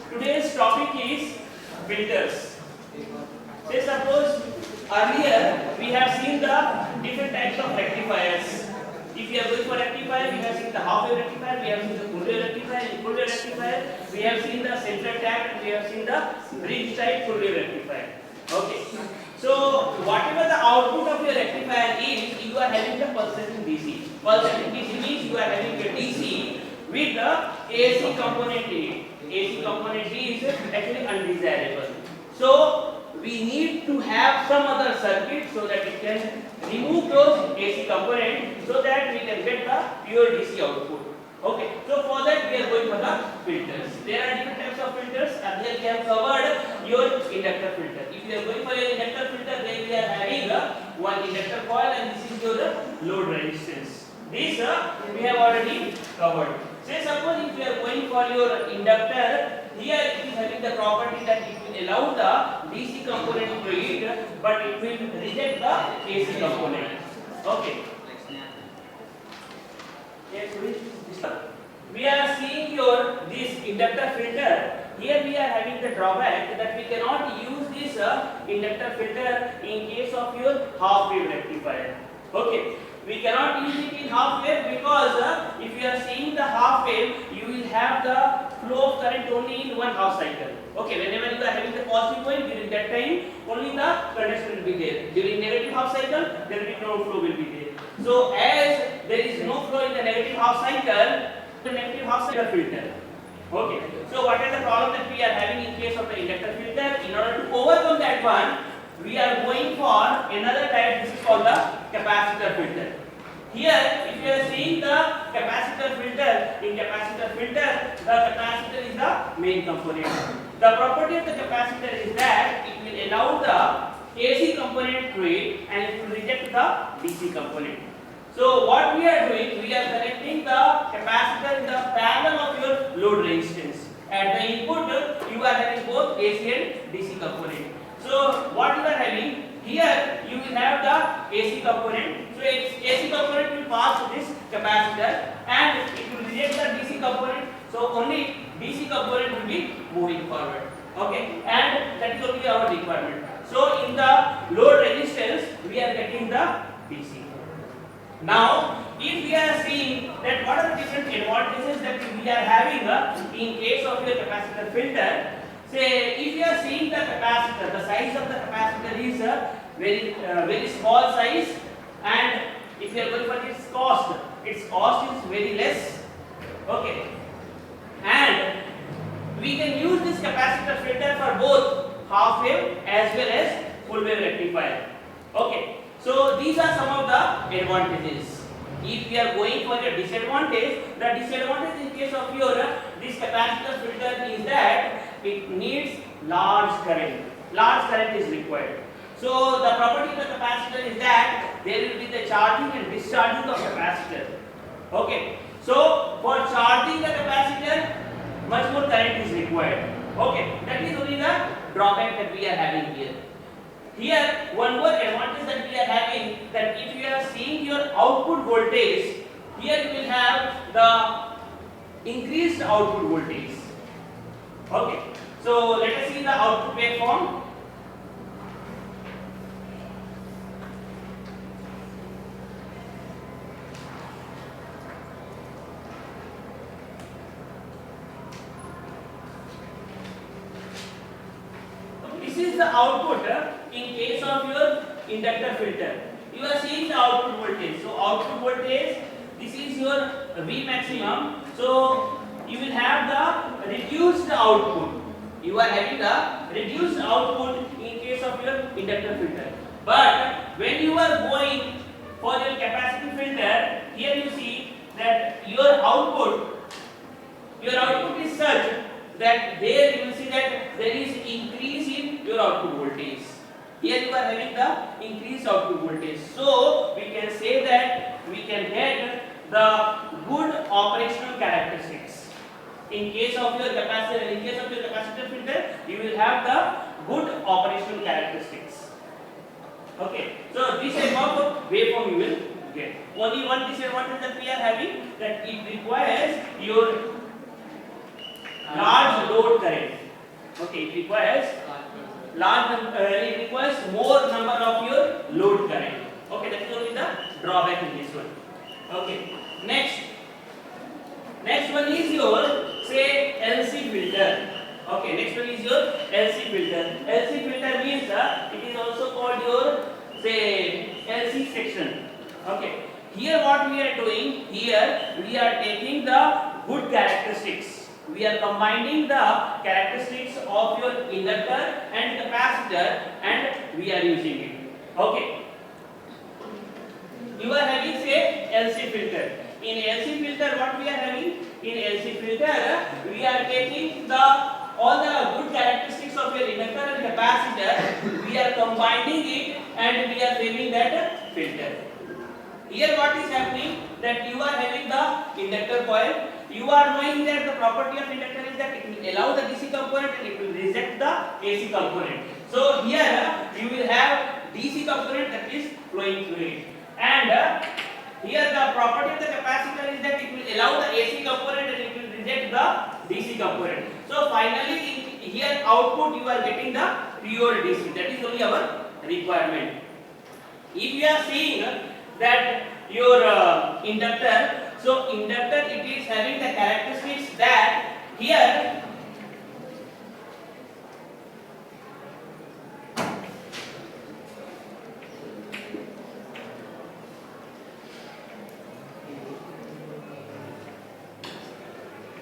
Today's topic is filters. Say suppose earlier we have seen the different types of rectifiers. If you are going for rectifier, we have seen the half wave rectifier, we have seen the full wave rectifier, full wave rectifier, we have seen the central tap, and we have seen the bridge type full wave rectifier. Okay. So whatever the output of your rectifier is, you are having the pulsating DC. Pulsating DC means you are having a DC with the AC component in it. AC component is actually undesirable. So we need to have some other circuit so that it can remove those AC components so that we can get the pure DC output. Okay, so for that we are going for the filters. There are different types of filters. Earlier we have covered your inductor filter. If you are going for your inductor filter, then we are having one inductor coil, and this is your load resistance. This we have already covered. Say suppose if you are going for your inductor, here it is having the property that it will allow the DC component to read, but it will reject the AC component. Okay. Yes, we are seeing your this inductor filter. Here we are having the drawback that we cannot use this inductor filter in case of your half wave rectifier. Okay. We cannot use it in half wave because if you are seeing the half wave, you will have the flow of current only in one half cycle. Okay, whenever you are having the positive point, during that time only the conduction will be there. During negative half cycle, there will be no flow will be there. So as there is no flow in the negative half cycle, the negative half cycle filter. Okay. So what is the problem that we are having in case of the inductor filter? In order to overcome that one, we are going for another type. This is called the capacitor filter. Here, if you are seeing the capacitor filter, in capacitor filter, the capacitor is the main component. The property of the capacitor is that it will allow the AC component to read and it will reject the DC component. So what we are doing, we are connecting the capacitor in the parallel of your load resistance. At the input, you are having both AC and DC component. So what you are having here, you will have the AC component. So AC component will pass to this capacitor and it will reject the DC component. So only DC component will be moving forward. Okay, and that is only our requirement. So in the load resistance, we are getting the DC. Now, if we are seeing that what are the different advantages that we are having in case of your capacitor filter. Say if you are seeing the capacitor, the size of the capacitor is very small size, and if you are going for its cost is very less. Okay, and we can use this capacitor filter for both half wave as well as full wave rectifier. Okay, so these are some of the advantages. If we are going for a disadvantage, the disadvantage in case of your this capacitor filter is that it needs large current. Large current is required. So the property of the capacitor is that there will be the charging and discharging of capacitor. Okay. So for charging the capacitor, much more current is required. Okay. That is only the drawback that we are having here. Here, one more advantage that we are having, that if you are seeing your output voltage, here you will have the increased output voltage. Okay, so let us see the output waveform. This is the output in case of your inductor filter. You are seeing the output voltage. So output voltage, this is your V maximum. So you will have the reduced output. You are having the reduced output in case of your inductor filter. But when you are going for your capacitive filter, here you see that your output is such that there you will see that there is increase in your output voltage. Here you are having the increased output voltage. So we can say that we can get the good operational characteristics. In case of your capacitor filter, you will have the good operational characteristics. Okay. So this type of waveform you will get. Only one disadvantage that we are having, that it requires your large load current. Okay, it requires it requires more number of your load current. Okay, that is only the drawback in this one. Okay, next one is your say LC filter. Okay, next one is your LC filter. LC filter means it is also called your say LC section. Okay, here what we are doing, here we are taking the good characteristics. We are combining the characteristics of your inductor and capacitor and we are using it. Okay, you are having say LC filter. In LC filter what we are having? In LC filter we are taking the all the good characteristics of your inductor and capacitor, we are combining it and we are framing that filter. Here what is happening, that you are having the inductor coil, you are knowing that the property of inductor is that it will allow the DC component and it will reject the AC component. So here you will have DC component that is flowing through it, and here the property of the capacitor is that it will allow the AC component and it will reject the DC component. So finally here output you are getting the pure DC. That is only our requirement. If you are seeing that your inductor, so inductor it is having the characteristics that here